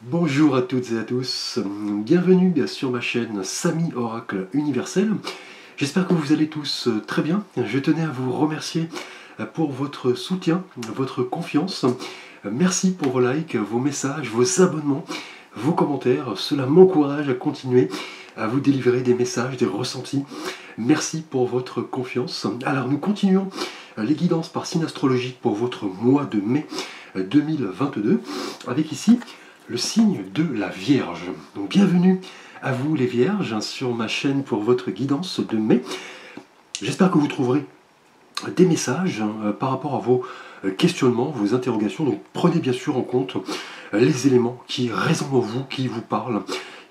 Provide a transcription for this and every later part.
Bonjour à toutes et à tous, bienvenue sur ma chaîne Samy Oracle Universel. J'espère que vous allez tous très bien. Je tenais à vous remercier pour votre soutien, votre confiance. Merci pour vos likes, vos messages, vos abonnements, vos commentaires. Cela m'encourage à continuer à vous délivrer des messages, des ressentis. Merci pour votre confiance. Alors nous continuons les guidances par signe astrologique pour votre mois de mai 2022 avec ici le signe de la Vierge. Donc bienvenue à vous les Vierges sur ma chaîne pour votre guidance de mai. J'espère que vous trouverez des messages par rapport à vos questionnements, vos interrogations. Donc prenez bien sûr en compte les éléments qui résonnent en vous, qui vous parlent.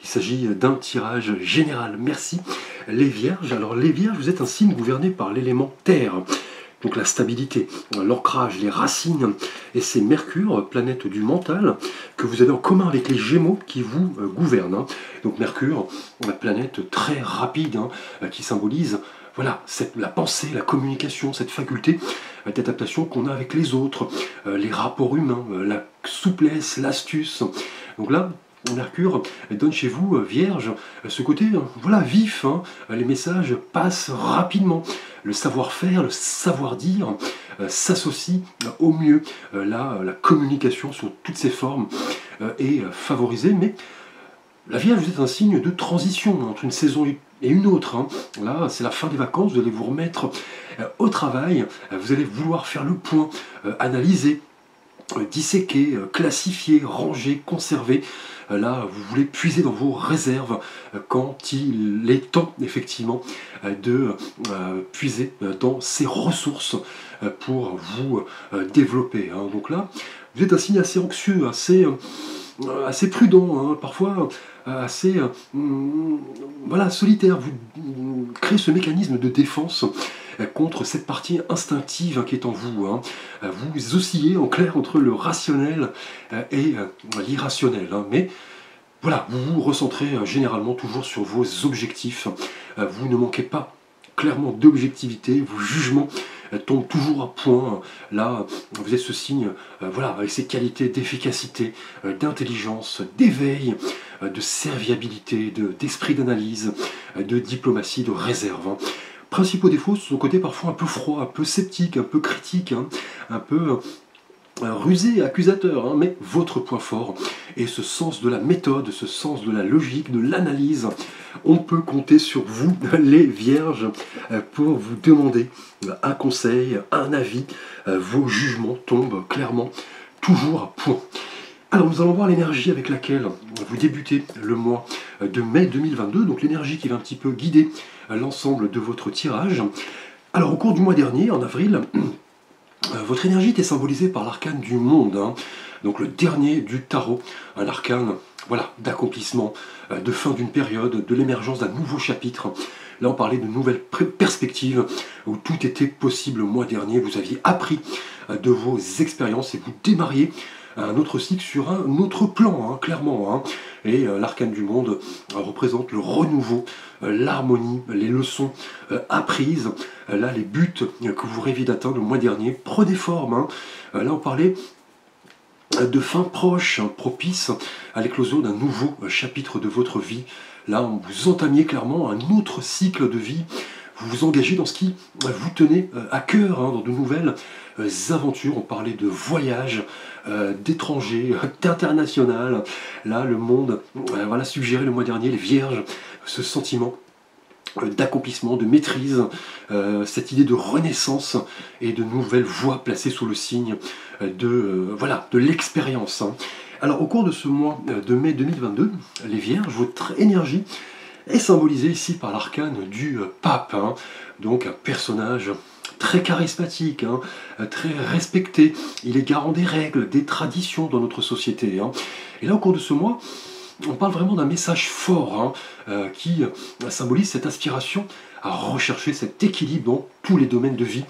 Il s'agit d'un tirage général. Merci les Vierges. Alors les Vierges, vous êtes un signe gouverné par l'élément terre. Donc la stabilité, l'ancrage, les racines, et c'est Mercure, planète du mental, que vous avez en commun avec les Gémeaux qui vous gouvernent. Donc Mercure, la planète très rapide, qui symbolise voilà, la pensée, la communication, cette faculté d'adaptation qu'on a avec les autres, les rapports humains, la souplesse, l'astuce. Donc là, Mercure donne chez vous, Vierge, ce côté voilà, vif, les messages passent rapidement, le savoir-faire, le savoir-dire s'associe au mieux. Là, la communication sous toutes ses formes est favorisée, mais la Vierge, vous êtes un signe de transition entre une saison et une autre. Là, c'est la fin des vacances, vous allez vous remettre au travail, vous allez vouloir faire le point, analyser, disséquer, classifier, ranger, conserver. Là, vous voulez puiser dans vos réserves quand il est temps, effectivement, de puiser dans ces ressources pour vous développer. Donc là, vous êtes un signe assez anxieux, assez prudent, parfois assez voilà, solitaire. Vous créez ce mécanisme de défense contre cette partie instinctive qui est en vous. Vous oscillez en clair entre le rationnel et l'irrationnel. Mais voilà, vous vous recentrez généralement toujours sur vos objectifs. Vous ne manquez pas clairement d'objectivité, vos jugements tombent toujours à point. Là, vous êtes ce signe, voilà, avec ses qualités d'efficacité, d'intelligence, d'éveil, de serviabilité, d'esprit d'analyse, de diplomatie, de réserve. Principaux défauts, son côté parfois un peu froid, un peu sceptique, un peu critique, un peu rusé, accusateur, mais votre point fort est ce sens de la méthode, ce sens de la logique, de l'analyse. On peut compter sur vous, les Vierges, pour vous demander un conseil, un avis. Vos jugements tombent clairement toujours à point. Alors nous allons voir l'énergie avec laquelle vous débutez le mois de mai 2022, donc l'énergie qui va un petit peu guider l'ensemble de votre tirage. Alors au cours du mois dernier, en avril, votre énergie était symbolisée par l'arcane du monde, donc le dernier du tarot, un arcane voilà, d'accomplissement, de fin d'une période, de l'émergence d'un nouveau chapitre. Là on parlait de nouvelles perspectives, où tout était possible le mois dernier, vous aviez appris de vos expériences et vous démarriez un autre cycle sur un autre plan, clairement. Et l'arcane du monde représente le renouveau, l'harmonie, les leçons apprises, là les buts que vous rêviez d'atteindre le mois dernier prenaient forme. Là on parlait de fin proche, propice à l'éclosion d'un nouveau chapitre de votre vie. Là vous entamiez clairement un autre cycle de vie. Vous vous engagez dans ce qui vous tenait à cœur, dans de nouvelles aventures. On parlait de voyages, d'étrangers, d'international. Là, le monde voilà, suggérait le mois dernier, les Vierges, ce sentiment d'accomplissement, de maîtrise, cette idée de renaissance et de nouvelles voies placées sous le signe voilà, de l'expérience. Alors, au cours de ce mois de mai 2022, les Vierges, votre énergie est symbolisé ici par l'arcane du pape, donc un personnage très charismatique, très respecté. Il est garant des règles, des traditions dans notre société. Et là, au cours de ce mois, on parle vraiment d'un message fort qui symbolise cette aspiration à rechercher cet équilibre dans tous les domaines de vie.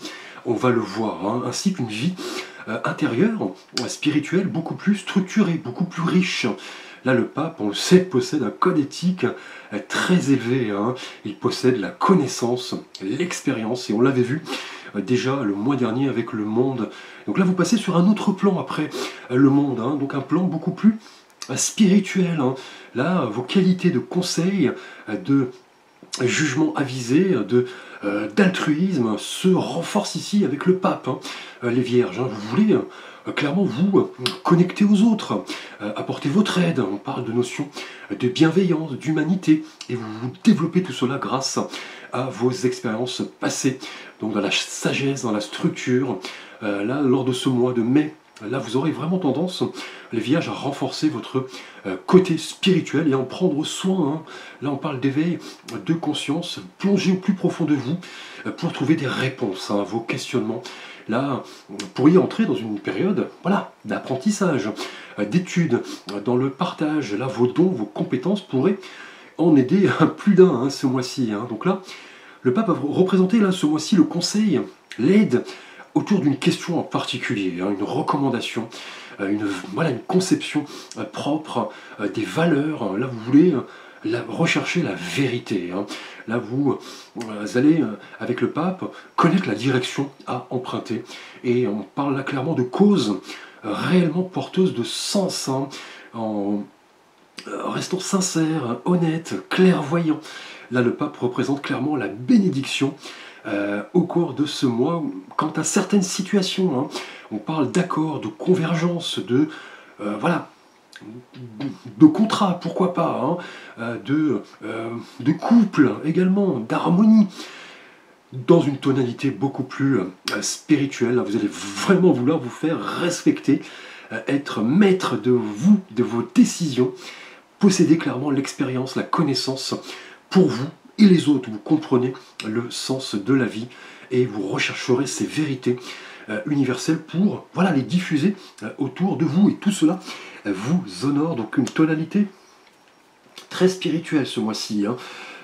On va le voir, ainsi qu'une vie intérieure, spirituelle, beaucoup plus structurée, beaucoup plus riche. Là, le pape, on le sait, possède un code éthique très élevé. Il possède la connaissance, l'expérience, et on l'avait vu déjà le mois dernier avec le monde. Donc là, vous passez sur un autre plan après le monde, donc un plan beaucoup plus spirituel, hein. Là, vos qualités de conseil, de jugement avisé, d'altruisme se renforcent ici avec le pape, hein. Les vierges, hein. Vous voulez clairement vous connecter aux autres, apporter votre aide. On parle de notions de bienveillance, d'humanité, et vous développez tout cela grâce à vos expériences passées. Donc dans la sagesse, dans la structure, là, lors de ce mois de mai, là, vous aurez vraiment tendance, les vierges, à renforcer votre côté spirituel et à en prendre soin, hein. Là, on parle d'éveil de conscience, plonger au plus profond de vous pour trouver des réponses, hein, à vos questionnements. Là, vous pourriez entrer dans une période, voilà, d'apprentissage, d'études, dans le partage. Là, vos dons, vos compétences pourraient en aider plus d'un, hein, ce mois-ci, hein. Donc là, le pape a représenté là, ce mois-ci le conseil, l'aide, autour d'une question en particulier, hein, une recommandation, voilà, une conception propre, des valeurs. Là, vous voulez rechercher la vérité, hein. Là, vous allez, avec le pape, connaître la direction à emprunter. Et on parle là clairement de causes réellement porteuses de sens, hein, en restant sincère, honnête, clairvoyant. Là, le pape représente clairement la bénédiction au cours de ce mois. Quant à certaines situations, hein, on parle d'accord, de convergence, voilà, de contrat, pourquoi pas, hein, de couple également, d'harmonie, dans une tonalité beaucoup plus spirituelle. Vous allez vraiment vouloir vous faire respecter, être maître de vous, de vos décisions, posséder clairement l'expérience, la connaissance pour vous et les autres. Vous comprenez le sens de la vie et vous rechercherez ces vérités universelles pour, voilà, les diffuser autour de vous, et tout cela vous honore. Donc une tonalité très spirituelle ce mois-ci, hein.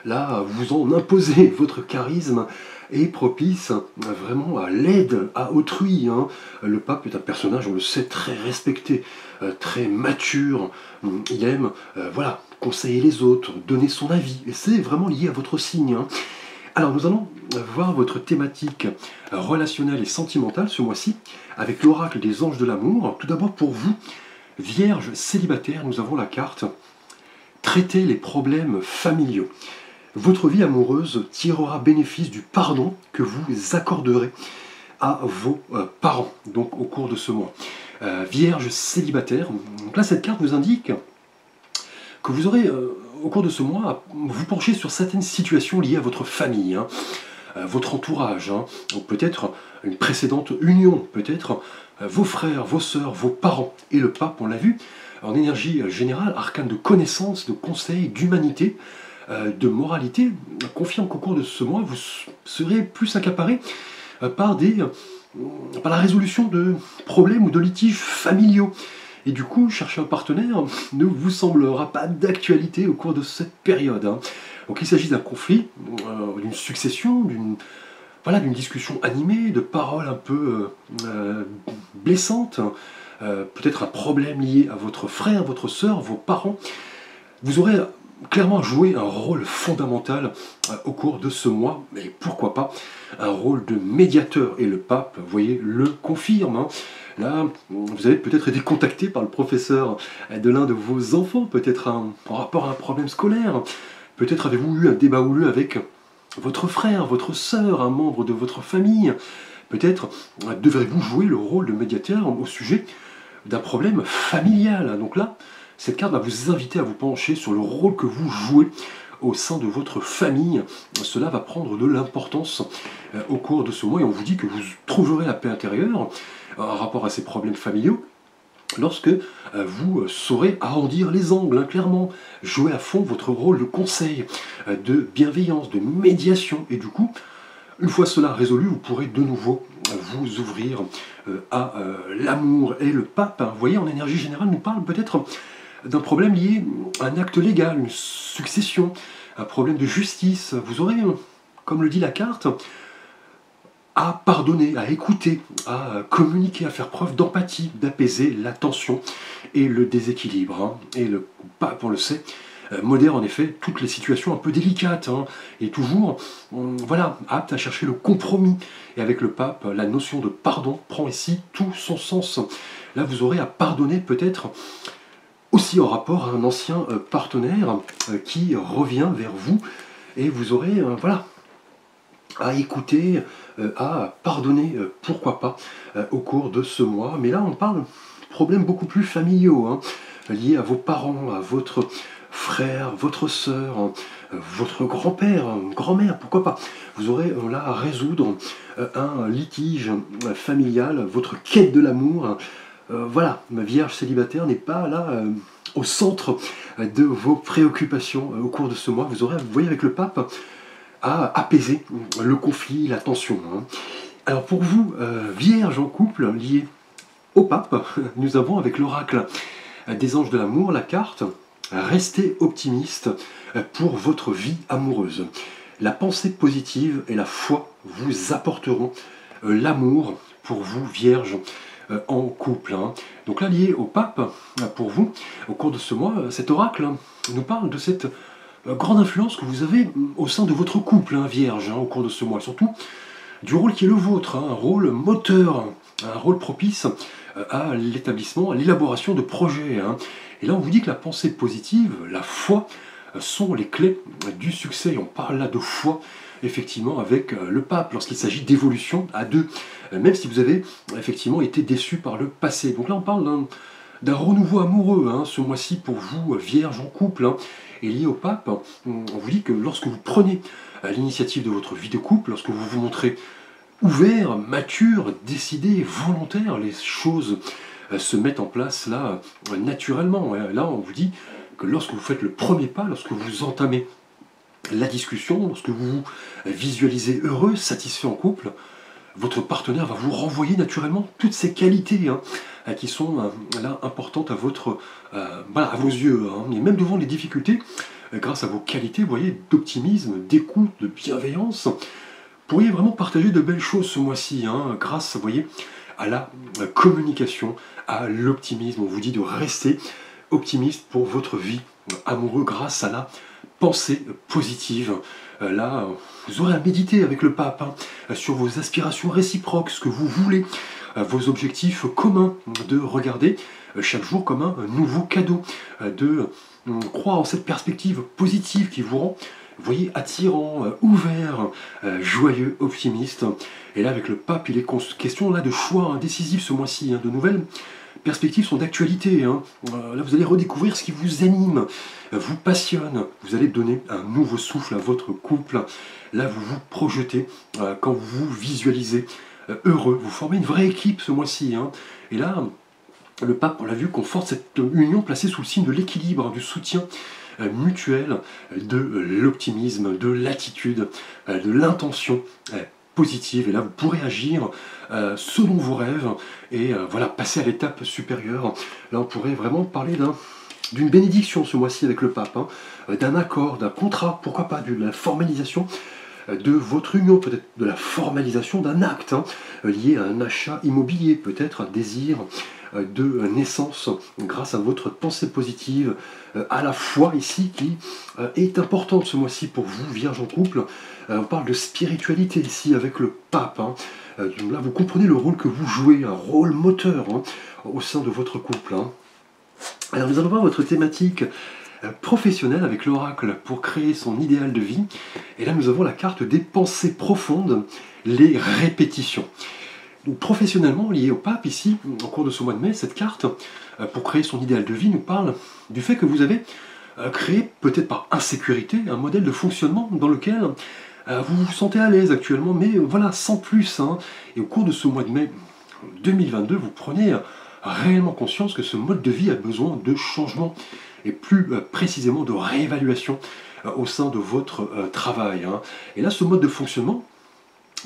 Là, vous en imposez, votre charisme est propice vraiment à l'aide à autrui, hein. Le pape est un personnage, on le sait, très respecté, très mature. Il aime, voilà, conseiller les autres, donner son avis, et c'est vraiment lié à votre signe, hein. Alors nous allons voir votre thématique relationnelle et sentimentale ce mois-ci avec l'oracle des anges de l'amour. Tout d'abord, pour vous, Vierge célibataire, nous avons la carte « Traiter les problèmes familiaux ». Votre vie amoureuse tirera bénéfice du pardon que vous accorderez à vos parents, donc au cours de ce mois. Vierge célibataire, donc là cette carte nous indique que vous aurez, au cours de ce mois, à vous pencher sur certaines situations liées à votre famille, hein, votre entourage, hein, ou peut-être une précédente union, peut-être vos frères, vos sœurs, vos parents. Et le pape, on l'a vu, en énergie générale, arcane de connaissance, de conseil, d'humanité, de moralité, confirme qu'au cours de ce mois, vous serez plus accaparé par la résolution de problèmes ou de litiges familiaux. Et du coup, chercher un partenaire ne vous semblera pas d'actualité au cours de cette période, hein. Donc il s'agit d'un conflit, d'une succession, d'une discussion animée, de paroles un peu blessantes, peut-être un problème lié à votre frère, votre sœur, vos parents. Vous aurez clairement joué un rôle fondamental au cours de ce mois, mais pourquoi pas un rôle de médiateur, et le pape, vous voyez, le confirme, hein. Là, vous avez peut-être été contacté par le professeur de l'un de vos enfants, peut-être en rapport à un problème scolaire, peut-être avez-vous eu un débat houleux avec votre frère, votre sœur, un membre de votre famille, peut-être devrez-vous jouer le rôle de médiateur au sujet d'un problème familial. Donc là, cette carte va vous inviter à vous pencher sur le rôle que vous jouez au sein de votre famille. Cela va prendre de l'importance au cours de ce mois, et on vous dit que vous trouverez la paix intérieure en rapport à ces problèmes familiaux lorsque vous saurez arrondir les angles, hein, clairement, jouer à fond votre rôle de conseil, de bienveillance, de médiation, et du coup, une fois cela résolu, vous pourrez de nouveau vous ouvrir à l'amour. Et le pape, hein, vous voyez, en énergie générale, nous parle peut-être d'un problème lié à un acte légal, une succession, un problème de justice. Vous aurez, comme le dit la carte, à pardonner, à écouter, à communiquer, à faire preuve d'empathie, d'apaiser la tension et le déséquilibre, hein. Et le pape, on le sait, modère en effet toutes les situations un peu délicates, hein, et toujours, voilà, apte à chercher le compromis. Et avec le pape, la notion de pardon prend ici tout son sens. Là, vous aurez à pardonner peut-être aussi aussi en rapport à un ancien partenaire qui revient vers vous et vous aurez voilà, à écouter, à pardonner, pourquoi pas, au cours de ce mois. Mais là, on parle de problèmes beaucoup plus familiaux, hein, liés à vos parents, à votre frère, votre sœur, votre grand-père, grand-mère, pourquoi pas. Vous aurez là à résoudre un litige familial, votre quête de l'amour. Voilà, ma vierge célibataire n'est pas là au centre de vos préoccupations au cours de ce mois. Vous voyez, avec le pape, à apaiser le conflit, la tension. Hein. Alors pour vous, vierge en couple, lié au pape, nous avons avec l'oracle des anges de l'amour la carte « Restez optimiste pour votre vie amoureuse ». La pensée positive et la foi vous apporteront l'amour pour vous, vierge, en couple. Hein. Donc là, lié au pape, pour vous, au cours de ce mois, cet oracle nous parle de cette grande influence que vous avez au sein de votre couple, hein, vierge, hein, au cours de ce mois. Surtout du rôle qui est le vôtre, hein, un rôle moteur, un rôle propice à l'établissement, à l'élaboration de projets. Hein. Et là, on vous dit que la pensée positive, la foi, sont les clés du succès. On parle là de foi, effectivement, avec le pape, lorsqu'il s'agit d'évolution à deux, même si vous avez effectivement été déçu par le passé. Donc là, on parle d'un renouveau amoureux, hein, ce mois-ci pour vous, vierge en couple, hein, et lié au pape. On vous dit que lorsque vous prenez l'initiative de votre vie de couple, lorsque vous vous montrez ouvert, mature, décidé, volontaire, les choses se mettent en place là naturellement. Là, on vous dit que lorsque vous faites le premier pas, lorsque vous entamez la discussion, lorsque vous vous visualisez heureux, satisfait en couple, votre partenaire va vous renvoyer naturellement toutes ces qualités qui sont là importantes à voilà, à vos yeux. Hein. Et même devant les difficultés, grâce à vos qualités, vous voyez, d'optimisme, d'écoute, de bienveillance, vous pourriez vraiment partager de belles choses ce mois-ci, hein, grâce, vous voyez, à la communication, à l'optimisme. On vous dit de rester optimiste pour votre vie amoureuse grâce à la pensée positive. Là, vous aurez à méditer avec le pape sur vos aspirations réciproques, ce que vous voulez, vos objectifs communs, de regarder chaque jour comme un nouveau cadeau, de croire en cette perspective positive qui vous rend, vous voyez, attirant, ouvert, joyeux, optimiste. Et là, avec le pape, il est question là de choix décisifs ce mois-ci, de nouvelles perspectives sont d'actualité. Hein. Là, vous allez redécouvrir ce qui vous anime, vous passionne. Vous allez donner un nouveau souffle à votre couple. Là, vous vous projetez quand vous vous visualisez heureux. Vous formez une vraie équipe ce mois-ci. Hein. Et là, le pape, on l'a vu, conforte cette union placée sous le signe de l'équilibre, du soutien mutuel, de l'optimisme, de l'attitude, de l'intention positive. Et là, vous pourrez agir selon vos rêves et voilà, passer à l'étape supérieure. Là, on pourrait vraiment parler d'une bénédiction ce mois-ci avec le pape, d'un accord, d'un contrat, pourquoi pas, de la formalisation de votre union, peut-être de la formalisation d'un acte lié à un achat immobilier, peut-être un désir de naissance grâce à votre pensée positive, à la foi ici qui est importante ce mois-ci pour vous, vierge en couple. On parle de spiritualité ici avec le pape. Donc là, vous comprenez le rôle que vous jouez, un rôle moteur au sein de votre couple. Alors nous allons voir votre thématique professionnelle avec l'oracle pour créer son idéal de vie. Et là, nous avons la carte des pensées profondes, les répétitions. Donc, professionnellement, lié au pape, ici, au cours de ce mois de mai, cette carte, pour créer son idéal de vie, nous parle du fait que vous avez créé, peut-être par insécurité, un modèle de fonctionnement dans lequel vous vous sentez à l'aise actuellement, mais voilà, sans plus. Et au cours de ce mois de mai 2022, vous prenez réellement conscience que ce mode de vie a besoin de changement, et plus précisément de réévaluation au sein de votre travail. Et là, ce mode de fonctionnement,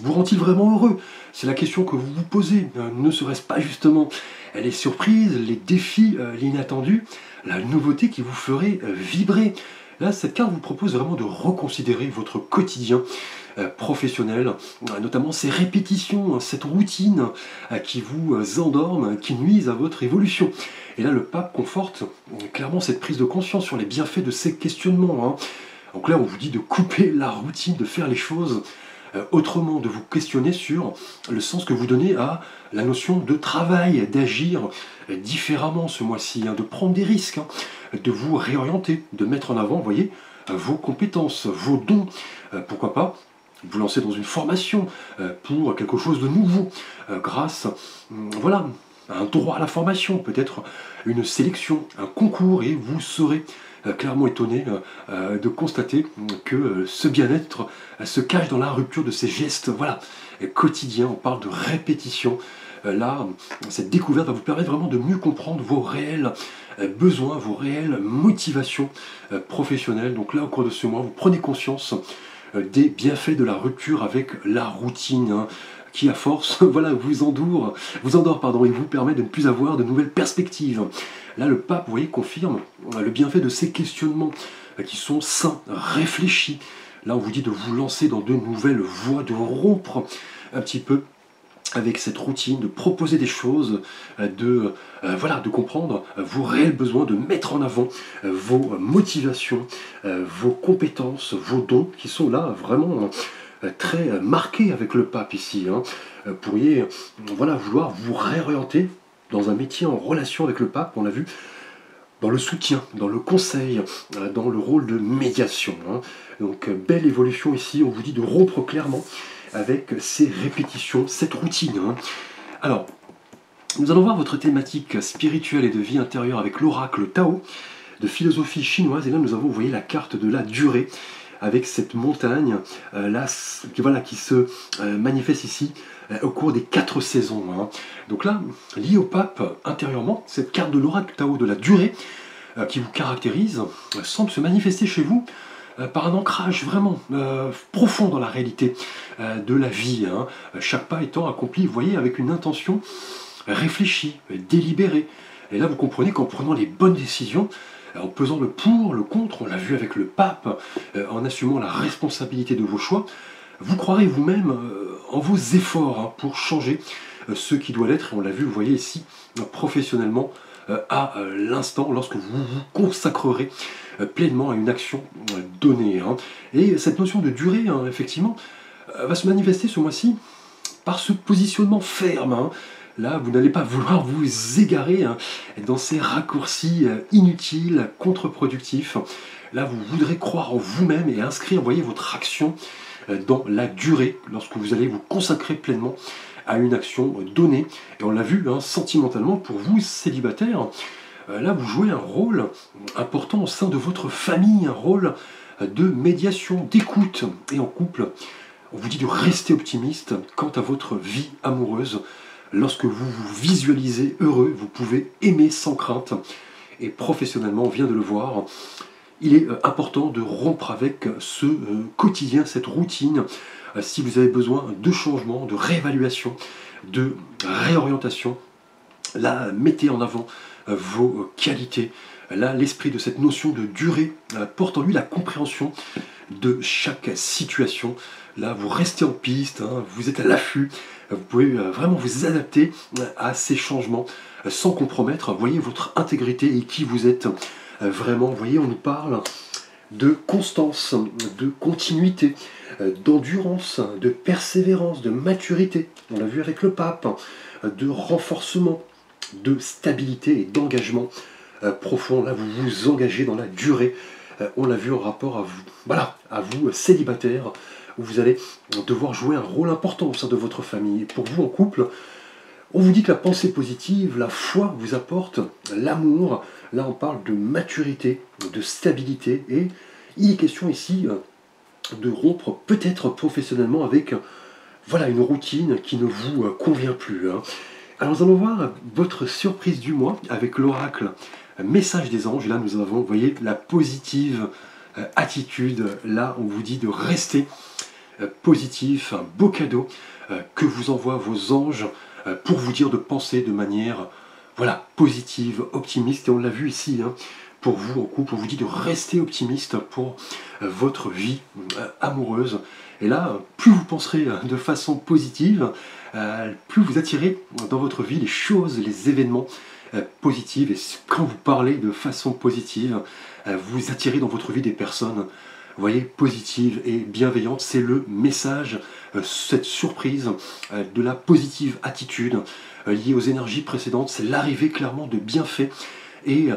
vous rend-il vraiment heureux? C'est la question que vous vous posez. Ne serait-ce pas justement les surprises, les défis, l'inattendu, la nouveauté qui vous ferait vibrer? Là, cette carte vous propose vraiment de reconsidérer votre quotidien professionnel, notamment ces répétitions, cette routine qui vous endorment, qui nuisent à votre évolution. Et là, le pape conforte clairement cette prise de conscience sur les bienfaits de ces questionnements. Donc là, on vous dit de couper la routine, de faire les choses autrement, de vous questionner sur le sens que vous donnez à la notion de travail, d'agir différemment ce mois-ci, de prendre des risques, de vous réorienter, de mettre en avant, vous voyez, vos compétences, vos dons. Pourquoi pas vous lancer dans une formation pour quelque chose de nouveau, grâce voilà, à un droit à la formation, peut-être une sélection, un concours, et vous serez clairement étonné de constater que ce bien-être se cache dans la rupture de ces gestes voilà, quotidiens. On parle de répétition. Là, cette découverte va vous permettre vraiment de mieux comprendre vos réels besoins, vos réelles motivations professionnelles. Donc là, au cours de ce mois, vous prenez conscience des bienfaits de la rupture avec la routine, hein, qui à force voilà, vous endort et vous permet de ne plus avoir de nouvelles perspectives. Là, le pape, vous voyez, confirme le bienfait de ces questionnements qui sont sains, réfléchis. Là, on vous dit de vous lancer dans de nouvelles voies, de rompre un petit peu avec cette routine, de proposer des choses, de comprendre vos réels besoins, de mettre en avant vos motivations, vos compétences, vos dons, qui sont là vraiment très marqués avec le pape ici. Hein. Vous pourriez voilà, vouloir vous réorienter dans un métier en relation avec le pape, on l'a vu, dans le soutien, dans le conseil, dans le rôle de médiation. Hein. Donc belle évolution ici, on vous dit de rompre clairement avec ces répétitions, cette routine. Hein. Alors, nous allons voir votre thématique spirituelle et de vie intérieure avec l'oracle Tao de philosophie chinoise. Et là, nous avons, vous voyez, la carte de la durée avec cette montagne là, qui se manifeste ici au cours des 4 saisons. Hein. Donc là, lié au pape intérieurement, cette carte de l'oracle Tao de la durée qui vous caractérise semble se manifester chez vous par un ancrage vraiment profond dans la réalité de la vie. Hein. Chaque pas étant accompli, vous voyez, avec une intention réfléchie, délibérée. Et là, vous comprenez qu'en prenant les bonnes décisions, en pesant le pour, le contre, on l'a vu avec le pape, en assumant la responsabilité de vos choix, vous croirez vous-même en vos efforts hein, pour changer ce qui doit l'être. Et on l'a vu, vous voyez ici, professionnellement, à l'instant, lorsque vous vous consacrerez pleinement à une action donnée. Hein. Et cette notion de durée, hein, effectivement, va se manifester ce mois-ci par ce positionnement ferme. Hein. Là, vous n'allez pas vouloir vous égarer hein, dans ces raccourcis inutiles, contre-productifs. Là, vous voudrez croire en vous-même et inscrire, voyez, votre action dans la durée, lorsque vous allez vous consacrer pleinement à une action donnée. Et on l'a vu, hein, sentimentalement, pour vous, célibataires, là, vous jouez un rôle important au sein de votre famille, un rôle de médiation, d'écoute. Et en couple, on vous dit de rester optimiste quant à votre vie amoureuse. Lorsque vous vous visualisez heureux, vous pouvez aimer sans crainte. Et professionnellement, on vient de le voir, il est important de rompre avec ce quotidien, cette routine. Si vous avez besoin de changement, de réévaluation, de réorientation, là, mettez en avant vos qualités. Là, l'esprit de cette notion de durée porte en lui la compréhension de chaque situation. Là, vous restez en piste, hein, vous êtes à l'affût, vous pouvez vraiment vous adapter à ces changements sans compromettre, voyez, votre intégrité et qui vous êtes vraiment. Vous voyez, on nous parle de constance, de continuité, d'endurance, de persévérance, de maturité. On l'a vu avec le pape, de renforcement, de stabilité et d'engagement profond. Là, vous vous engagez dans la durée. On l'a vu en rapport à vous, voilà, à vous célibataires, où vous allez devoir jouer un rôle important au sein de votre famille. Et pour vous en couple, on vous dit que la pensée positive, la foi vous apporte l'amour. Là, on parle de maturité, de stabilité. Et il est question ici de rompre peut-être professionnellement avec voilà, une routine qui ne vous convient plus. Hein. Alors, nous allons voir votre surprise du mois avec l'oracle Message des anges. Et là, nous avons, vous voyez, la positive attitude. Là, on vous dit de rester positif, un beau cadeau que vous envoient vos anges pour vous dire de penser de manière voilà, positive, optimiste. Et on l'a vu ici, hein, pour vous en couple, on vous dit de rester optimiste pour votre vie amoureuse. Et là, plus vous penserez de façon positive, plus vous attirez dans votre vie les choses, les événements positifs. Et quand vous parlez de façon positive, vous attirez dans votre vie des personnes, vous voyez, positives et bienveillantes. C'est le message, cette surprise de la positive attitude liée aux énergies précédentes. C'est l'arrivée clairement de bienfaits et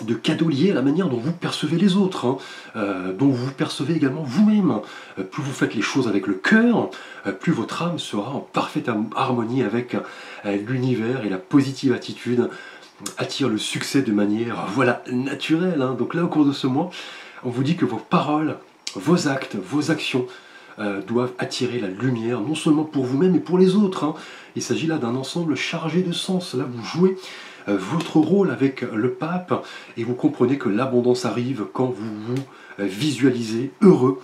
de cadeaux liés à la manière dont vous percevez les autres, hein, dont vous percevez également vous-même. Plus vous faites les choses avec le cœur, plus votre âme sera en parfaite harmonie avec l'univers, et la positive attitude attire le succès de manière voilà, naturelle. Hein. Donc là, au cours de ce mois, on vous dit que vos paroles, vos actes, vos actions doivent attirer la lumière, non seulement pour vous-même, mais pour les autres. Hein. Il s'agit là d'un ensemble chargé de sens. Là, vous jouez votre rôle avec le pape, et vous comprenez que l'abondance arrive quand vous vous visualisez heureux,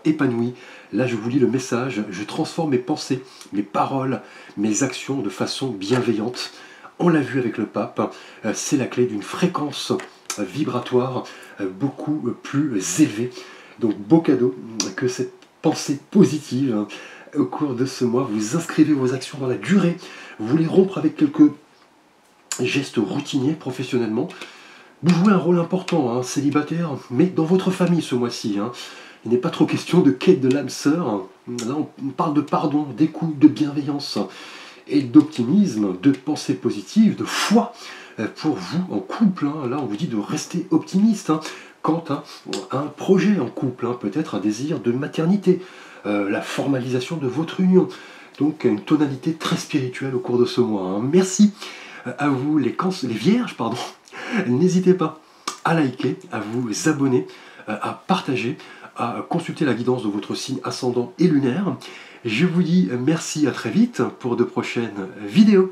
épanoui. Là, je vous lis le message: je transforme mes pensées, mes paroles, mes actions de façon bienveillante. On l'a vu avec le pape, c'est la clé d'une fréquence vibratoire beaucoup plus élevée. Donc, beau cadeau que cette pensée positive. Au cours de ce mois, vous inscrivez vos actions dans la durée, vous voulez rompre avec quelques gestes routiniers professionnellement. Vous jouez un rôle important, hein, célibataire, mais dans votre famille ce mois-ci. Hein. Il n'est pas trop question de quête de l'âme sœur. Là, on parle de pardon, d'écoute, de bienveillance et d'optimisme, de pensée positive, de foi pour vous en couple. Hein. Là, on vous dit de rester optimiste hein, quant à un projet en couple, hein, peut-être un désir de maternité, la formalisation de votre union. Donc, une tonalité très spirituelle au cours de ce mois. Hein. Merci à vous les vierges, pardon. N'hésitez pas à liker, à vous abonner, à partager, à consulter la guidance de votre signe ascendant et lunaire. Je vous dis merci, à très vite pour de prochaines vidéos.